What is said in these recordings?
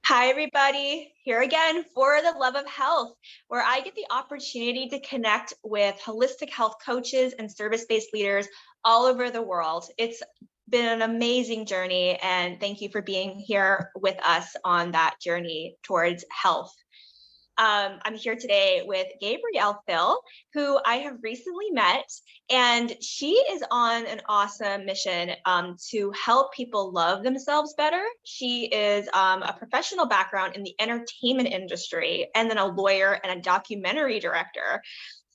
Hi, everybody. Here again for the love of health, where I get the opportunity to connect with holistic health coaches and service based leaders all over the world. It's been an amazing journey, and thank you for being here with us on that journey towards health. I'm here today with Gabrielle Thil, who I have recently met, and she is on an awesome mission to help people love themselves better. She is a professional background in the entertainment industry, and then a lawyer and a documentary director.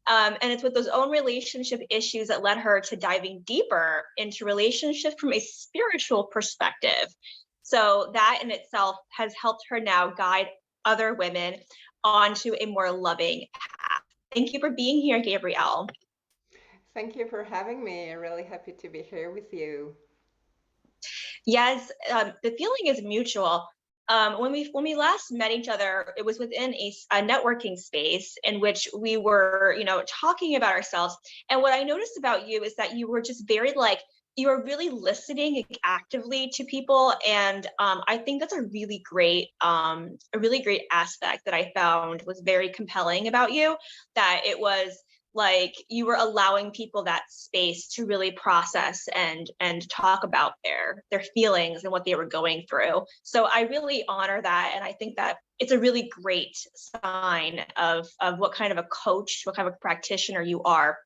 And it's with those own relationship issues that led her to diving deeper into relationships from a spiritual perspective. So that in itself has helped her now guide other women onto a more loving path. Thank you for being here, Gabrielle. Thank you for having me. I'm really happy to be here with you. Yes, the feeling is mutual. When we last met each other, it was within a networking space in which we were, talking about ourselves. And what I noticed about you is that you were just very like you were really listening actively to people, and I think that's a really great aspect that I found was very compelling about you. That it was like you were allowing people that space to really process and talk about their feelings and what they were going through. So I really honor that, and I think that it's a really great sign of what kind of a coach, what kind of a practitioner you are.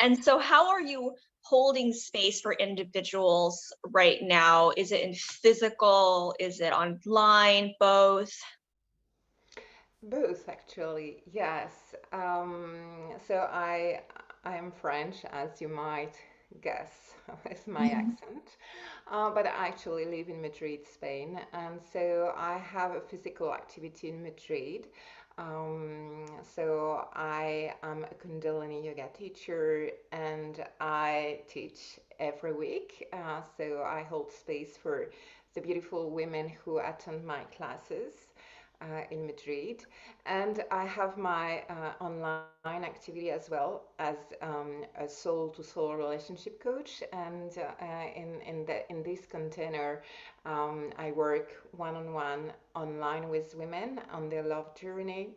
And so how are you holding space for individuals right now? Is it in physical, is it online, both? Both, actually, yes. So I am French, as you might guess with my Mhm. accent, but I actually live in Madrid, Spain, and so I have a physical activity in Madrid. So I am a Kundalini yoga teacher, and I teach every week. So I hold space for the beautiful women who attend my classes in Madrid. And I have my online activity as well as a soul-to-soul relationship coach. And in this container, I work one-on-one online with women on their love journey,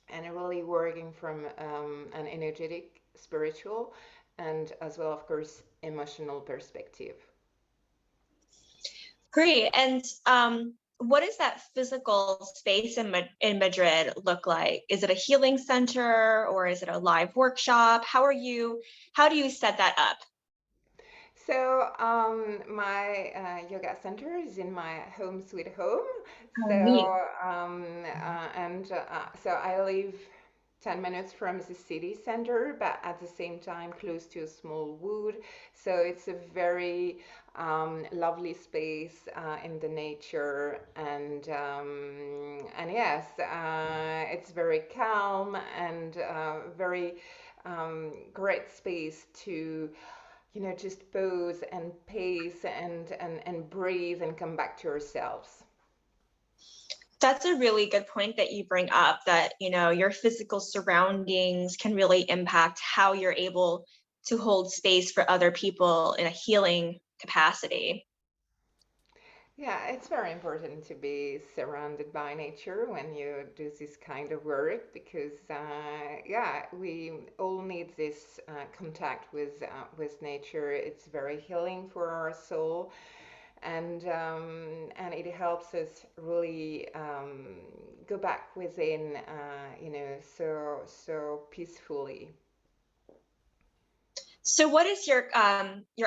and really working from an energetic, spiritual, and as well, of course, emotional perspective. Great. And what does that physical space in Madrid look like? Is it a healing center or is it a live workshop? How do you set that up? So my yoga center is in my home sweet home. Oh, neat. So I live 10 minutes from the city center, but at the same time close to a small wood. So it's a very lovely space in the nature, and yes, it's very calm and very great space to just pause and pace and breathe and come back to yourselves. That's a really good point that you bring up that, your physical surroundings can really impact how you're able to hold space for other people in a healing capacity. Yeah, it's very important to be surrounded by nature when you do this kind of work because, yeah, we all need this contact with nature. It's very healing for our soul, and it helps us really go back within, so peacefully. So what is your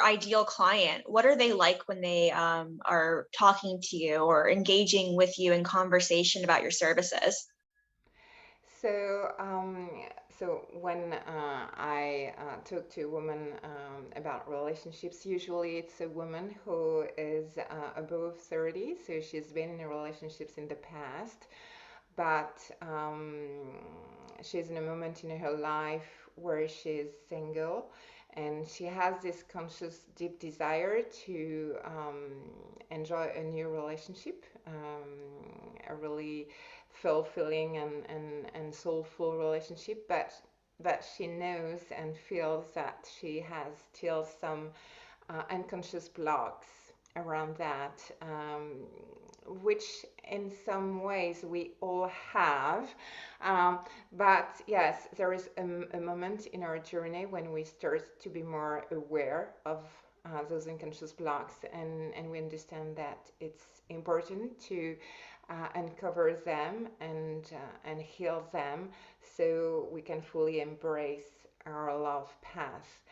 ideal client? What are they like when they are talking to you or engaging with you in conversation about your services? So, so when I talk to a woman about relationships, usually it's a woman who is above 30, so she's been in relationships in the past, but she's in a moment in her life where she's single, and she has this conscious, deep desire to enjoy a new relationship, a really fulfilling and soulful relationship, but she knows and feels that she has still some unconscious blocks. around that, which in some ways we all have. Um, but yes, there is a moment in our journey when we start to be more aware of those unconscious blocks, and we understand that it's important to uncover them and heal them so we can fully embrace our love path.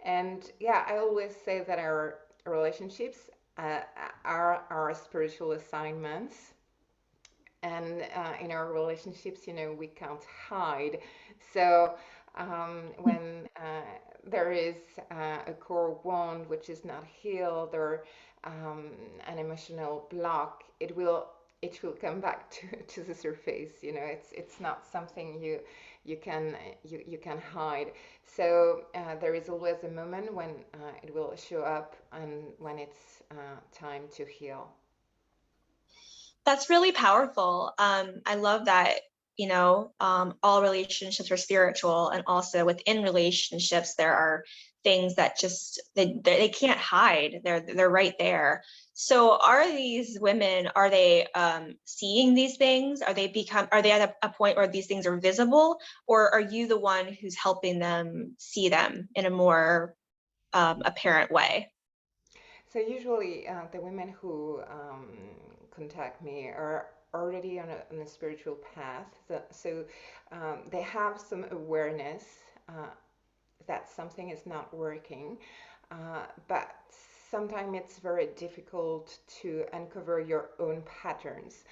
And yeah, I always say that our relationships uh, are our spiritual assignments. And in our relationships, we can't hide. So when there is a core wound which is not healed, or um, an emotional block, it will come back to the surface. It's not something you can hide. So there is always a moment when it will show up, and when it's time to heal. That's really powerful. I love that, all relationships are spiritual, and also within relationships, there are things that just they can't hide. They're right there. So are these women, are they seeing these things? Are they at a point where these things are visible, or are you the one who's helping them see them in a more apparent way? So usually, the women who contact me are already on a spiritual path. So they have some awareness that something is not working, but sometimes it's very difficult to uncover your own patterns.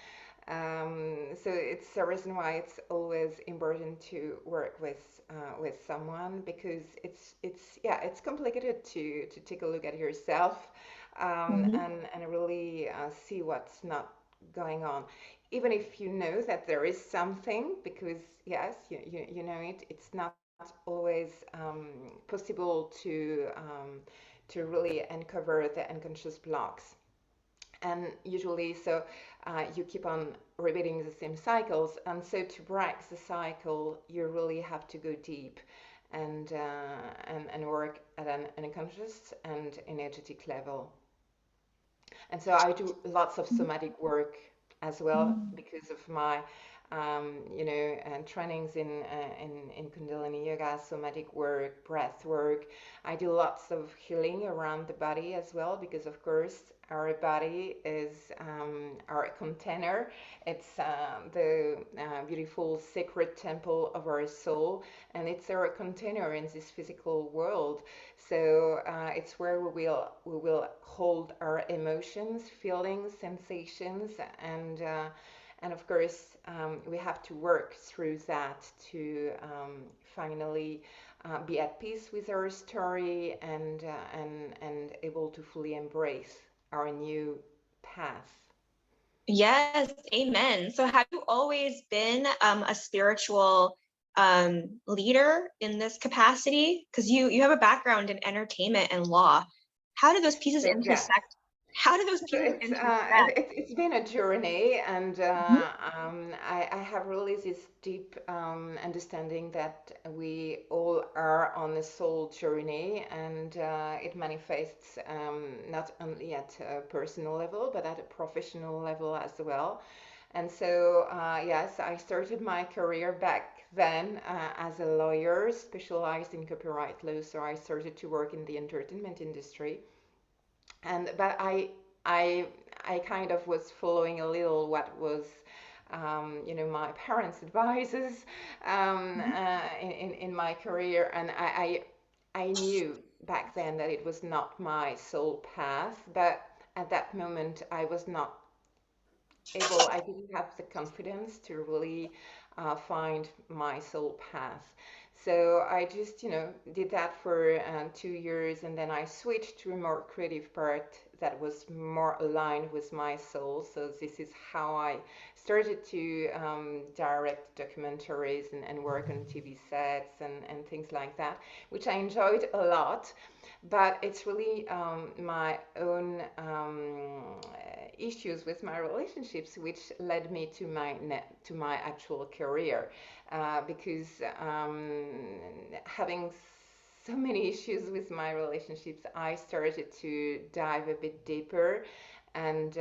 So it's the reason why it's always important to work with someone, because it's complicated to take a look at yourself, Mhm. and really see what's not going on, even if you know that there is something, because yes, you know it's not always possible to really uncover the unconscious blocks. And usually, so you keep on repeating the same cycles, and so to break the cycle you really have to go deep, and work at an unconscious and energetic level. And so I do lots of somatic work as well, Mhm. because of my and trainings in Kundalini yoga, somatic work, breath work. I do lots of healing around the body as well, because of course our body is our container. It's the beautiful sacred temple of our soul, and it's our container in this physical world. So it's where we will hold our emotions, feelings, sensations, and of course we have to work through that to finally be at peace with our story, and able to fully embrace our new path. Yes, amen. So have you always been a spiritual leader in this capacity? Because you have a background in entertainment and law. How do those pieces So yes. intersect? How do those So pieces it's intersect? it's been a journey, and Mhm. I have really this deep understanding that we all are on a soul journey, and it manifests not only at a personal level but at a professional level as well. And so yes, I started my career back then as a lawyer specialized in copyright law. So I started to work in the entertainment industry, and but I I kind of was following a little what was my parents' advices in my career, and I knew back then that it was not my soul path, but at that moment I didn't have the confidence to really find my soul path. So I just, did that for 2 years, and then I switched to a more creative part that was more aligned with my soul. So this is how I started to direct documentaries and work on TV sets and things like that, which I enjoyed a lot. But it's really my own issues with my relationships which led me to my actual career, because having so many issues with my relationships, I started to dive a bit deeper and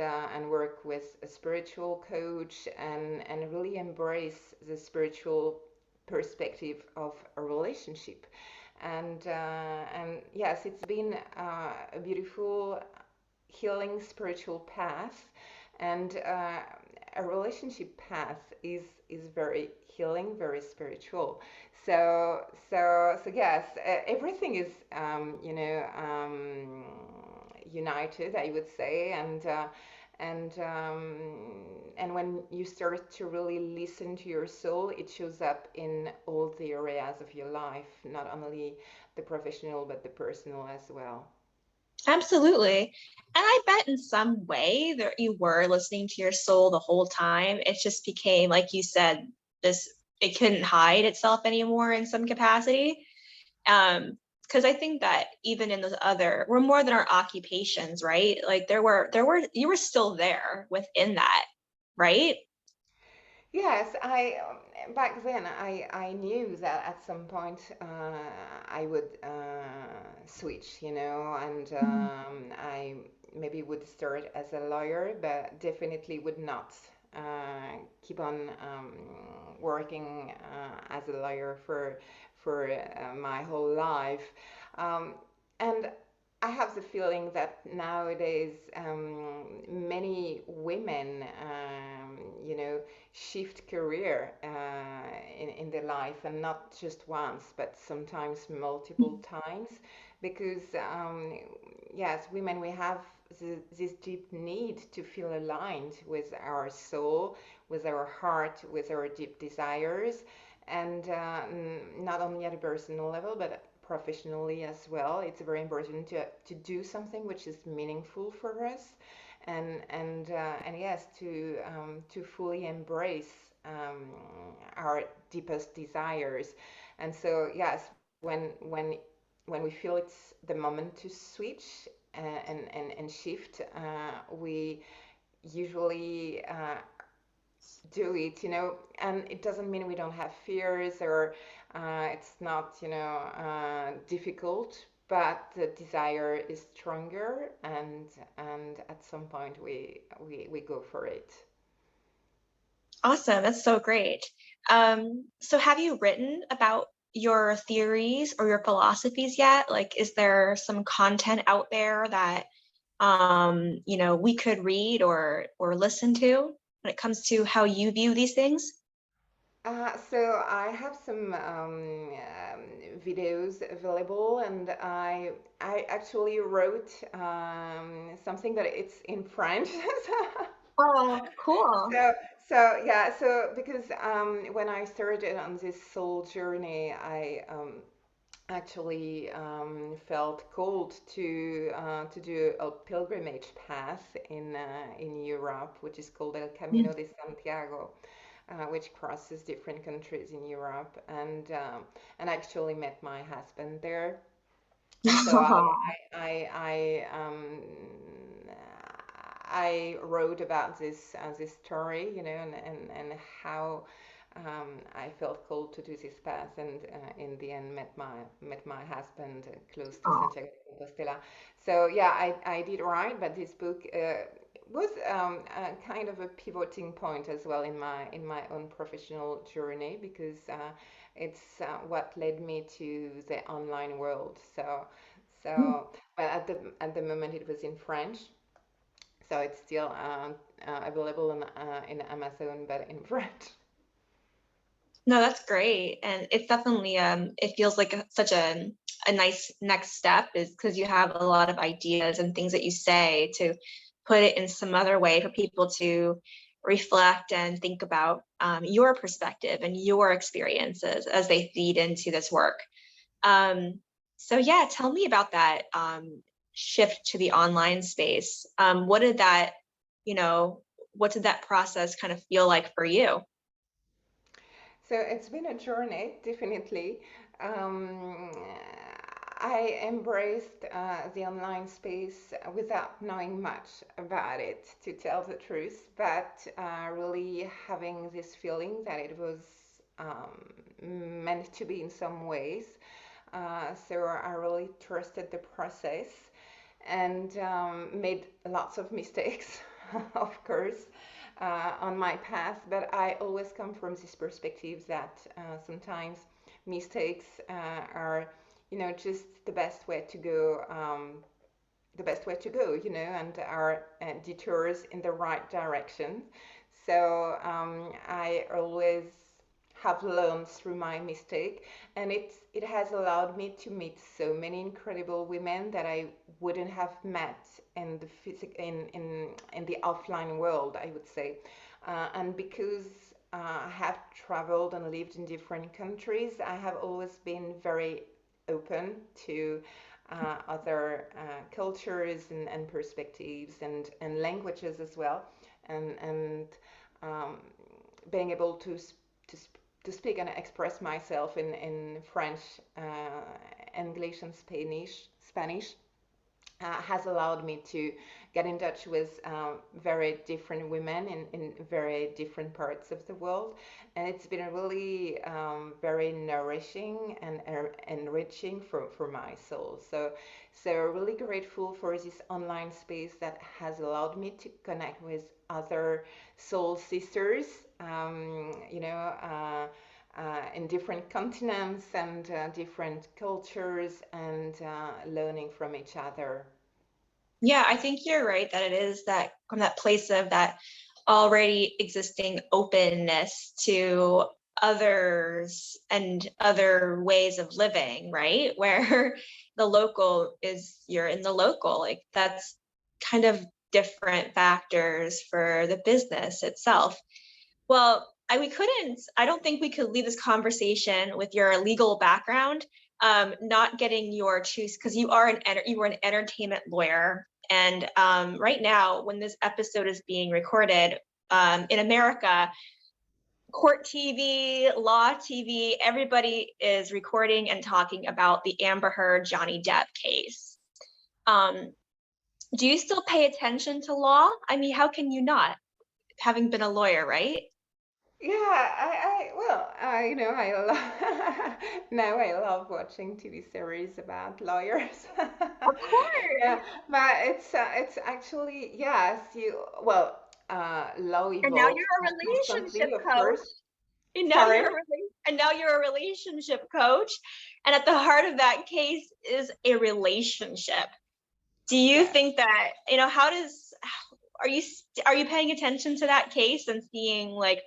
work with a spiritual coach and really embrace the spiritual perspective of a relationship. And yes, it's been a beautiful healing spiritual path, and a relationship path is very healing, very spiritual. So yes, everything is united, I would say, and when you start to really listen to your soul, it shows up in all the areas of your life, not only the professional but the personal as well. Absolutely. And I bet in some way that you were listening to your soul the whole time. It just became, like you said, this, it couldn't hide itself anymore in some capacity. Because I think that even in those other, we're more than our occupations, right? Like you were still there within that, right? Yes, back then I knew that at some point I would switch, and I maybe would start as a lawyer, but definitely would not keep on working as a lawyer for my whole life. Um, and I have the feeling that nowadays many women, shift career in their life, and not just once but sometimes multiple times, because yes, women, we have this deep need to feel aligned with our soul, with our heart, with our deep desires, and not only at a personal level but professionally as well. It's very important to do something which is meaningful for us, and yes, to fully embrace our deepest desires. And so yes, when we feel it's the moment to switch and shift, we usually do it, and it doesn't mean we don't have fears, or it's not, difficult, but the desire is stronger, and at some point we go for it. Awesome. That's so great. So have you written about your theories or your philosophies yet? Like, is there some content out there that we could read or listen to when it comes to how you view these things? So I have some videos available, and I actually wrote something that it's in French. Oh, cool. So, so yeah, so because when I started on this soul journey, I actually felt called to do a pilgrimage path in Europe, which is called El Camino de Santiago, which crosses different countries in Europe, and actually met my husband there. And so I wrote about this story, and how I felt called to do this path, and in the end met my husband close to Oh, Santiago de Compostela. So yeah, I did write, but this book was kind of a pivoting point as well in my own professional journey, because it's what led me to the online world. But at the moment it was in French, so it's still available in Amazon, but in French. no, that's great. And it's definitely it feels like such a nice next step is because you have a lot of ideas and things that you say to put it in some other way for people to reflect and think about your perspective and your experiences as they feed into this work. Um, so yeah, tell me about that shift to the online space. You know, what did that process kind of feel like for you? So it's been a journey, definitely. Um, I embraced the online space without knowing much about it, to tell the truth, but really having this feeling that it was meant to be in some ways. So I really trusted the process and made lots of mistakes, of course, on my path. But I always come from this perspective that sometimes mistakes are, just the best way to go. And are detours in the right direction. So I always have learned through my mistake, and it has allowed me to meet so many incredible women that I wouldn't have met in the in the offline world, I would say. And because I have traveled and lived in different countries, I have always been very open to other cultures and perspectives and languages as well, and um, being able to, to speak and express myself in French, English, and Spanish has allowed me to get in touch with very different women in very different parts of the world. And it's been really very nourishing and enriching for my soul. So really grateful for this online space that has allowed me to connect with other soul sisters, in different continents and different cultures, and learning from each other. Yeah, I think you're right that it is that from that place of that already existing openness to others and other ways of living, right? Where the local is you're in the local, like that's kind of different factors for the business itself. Well, I don't think we could leave this conversation with your legal background, not getting your choose, because you were an entertainment lawyer. And right now, when this episode is being recorded, in America, court TV, law TV, everybody is recording and talking about the Amber Heard Johnny Depp case. Um, do you still pay attention to law? I mean, how can you not, having been a lawyer, right? Yeah, I love now I love watching TV series about lawyers. Of course. Yeah, but it's actually, yes, law And now evolves you're a constantly, relationship of coach. course. You're Sorry. and now you're a relationship coach. And at the heart of that case is a relationship. Do you Yes. think that, how does are you paying attention to that case and seeing, like,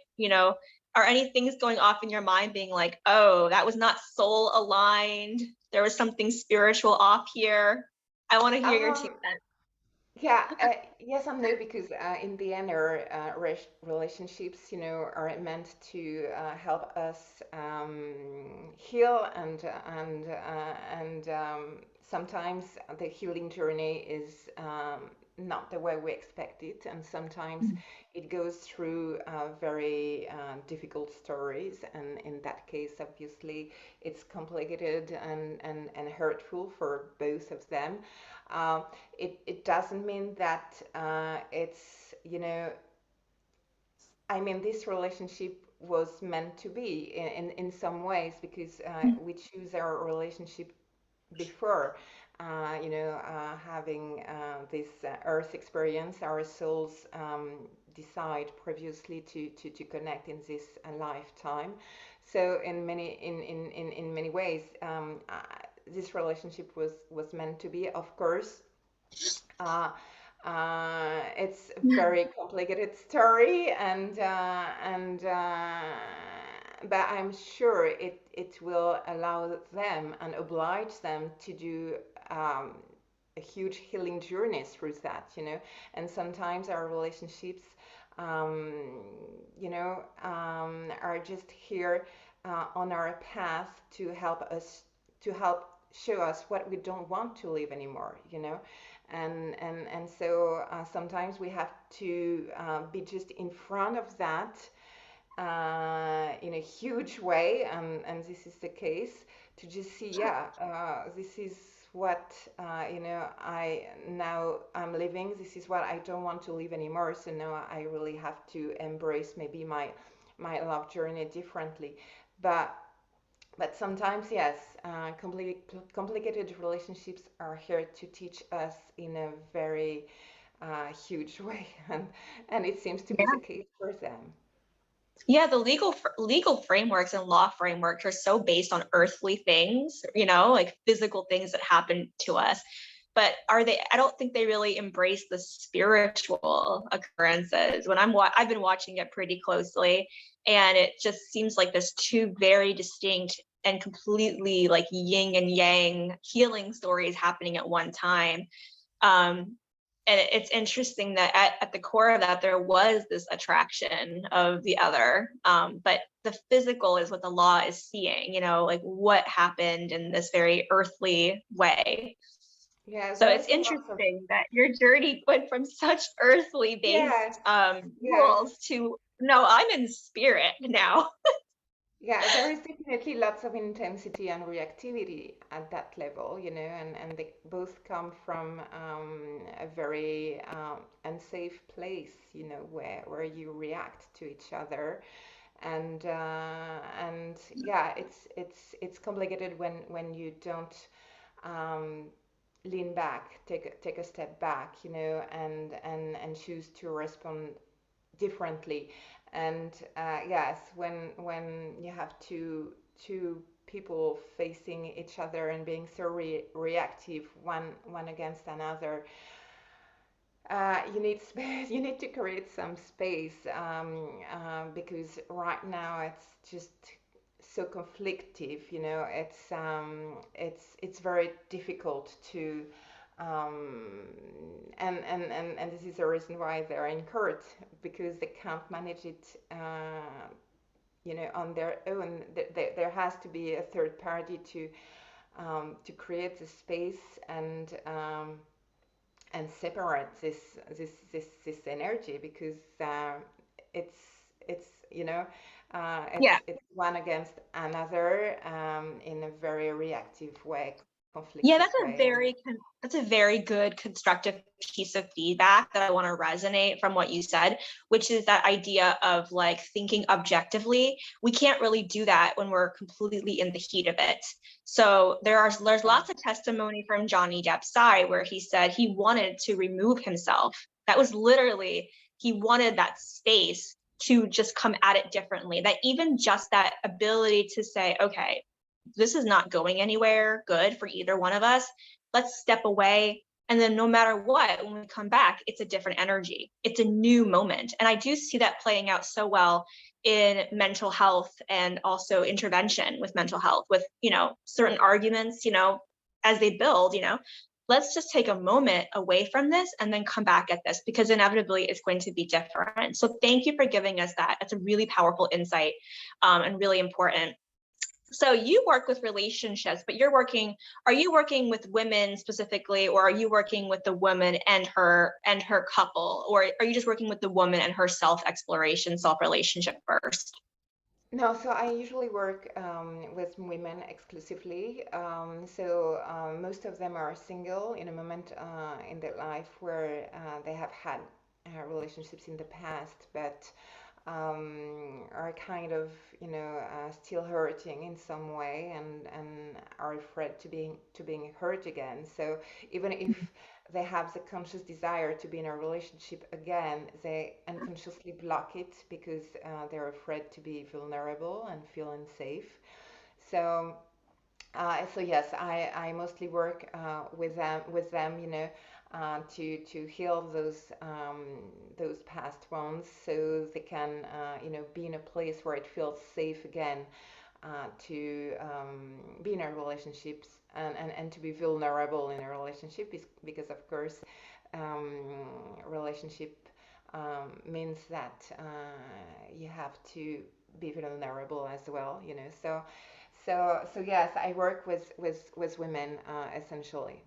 are any things going off in your mind being like, oh, that was not soul aligned. There was something spiritual off here. I want to hear your two Um, cents. Yeah, yes and no, because in the end, our relationships, are meant to help us heal, and sometimes the healing journey is not the way we expect it, and sometimes it goes through very difficult stories, and in that case, obviously, it's complicated and hurtful for both of them. Um, it doesn't mean that it's, I mean, this relationship was meant to be in some ways, because we choose our relationship before, having this earth experience. Our souls decide previously to connect in this lifetime. So in many ways, this relationship was meant to be, of course. uh, it's a very complicated story, and but I'm sure it will allow them and oblige them to do um, a huge healing journey through that, And sometimes our relationships, um, are just here on our path to help us, to help show us what we don't want to live anymore, and so sometimes we have to be just in front of that in a huge way, and this is the case, to just see, yeah, this is what I'm living. This is what I don't want to live anymore. So now I really have to embrace maybe my love journey differently. But But sometimes, yes, complicated relationships are here to teach us in a very huge way, and it seems to be the case for them. Yeah, the legal frameworks and law frameworks are so based on earthly things, like physical things that happen to us. But I don't think they really embrace the spiritual occurrences. I've been watching it pretty closely, and it just seems like there's two very distinct and completely like yin and yang healing stories happening at one time. Um, and it's interesting that at the core of that, there was this attraction of the other. But the physical is what the law is seeing, like what happened in this very earthly way. Yeah, So there it's is a lot of, interesting that your journey went from such earthly yes, based yes. rules to, no, I'm in spirit now. Yeah, there is definitely lots of intensity and reactivity at that level, and they both come from a very unsafe place, where you react to each other, and yeah, it's complicated when you don't um, lean back, take a step back, and choose to respond differently. And yes, when you have two people facing each other and being so reactive, one against another, you need space. You need to create some space, because right now it's just so conflictive. It's very difficult to um, and this is the reason why they're in court, because they can't manage it, on their own. There has to be a third party to create the space and separate this energy, because it's it's you know Yeah. it's one against another, in a very reactive way, Yeah, conflicted way. And that's a very good constructive piece of feedback that I want to resonate from what you said, which is that idea of like thinking objectively. We can't really do that when we're completely in the heat of it. So there's lots of testimony from Johnny Depp's side where he said he wanted to remove himself. That was literally, he wanted that space to just come at it differently. That even just that ability to say, okay, this is not going anywhere good for either one of us. Let's step away. And then no matter what, when we come back, it's a different energy. It's a new moment. And I do see that playing out so well in mental health and also intervention with mental health, with, certain arguments, as they build, let's just take a moment away from this and then come back at this, because inevitably it's going to be different. So thank you for giving us that. That's a really powerful insight, and really important. So you work with relationships, but are you working with women specifically, or are you working with the woman and her couple, or are you just working with the woman and her self-exploration, self-relationship first? No, so I usually work with women exclusively. Most of them are single in a moment in their life where they have had relationships in the past, but are kind of, still hurting in some way, and are afraid to being hurt again. So even if they have the conscious desire to be in a relationship again, they unconsciously block it because they're afraid to be vulnerable and feel unsafe. So so yes, I mostly work with them, to heal those past wounds, so they can, be in a place where it feels safe again, to be in a relationships, and to be vulnerable in a relationship, because of course, relationship means that you have to be vulnerable as well, so yes, I work with women, essentially.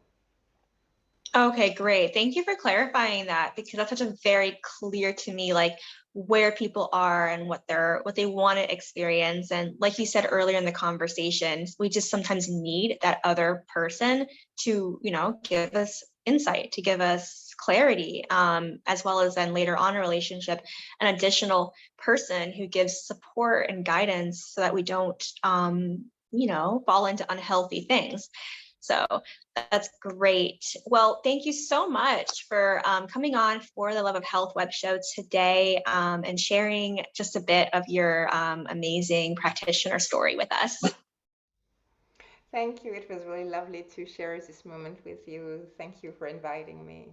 Okay, great. Thank you for clarifying that, because that's such a very clear to me, like where people are and what they want to experience. And like you said earlier in the conversation, we just sometimes need that other person to, give us insight, to give us clarity, as well as then later on in a relationship, an additional person who gives support and guidance so that we don't fall into unhealthy things. So that's great. Well, thank you so much for coming on for the Love of Health web show today, and sharing just a bit of your amazing practitioner story with us. Thank you. It was really lovely to share this moment with you. Thank you for inviting me.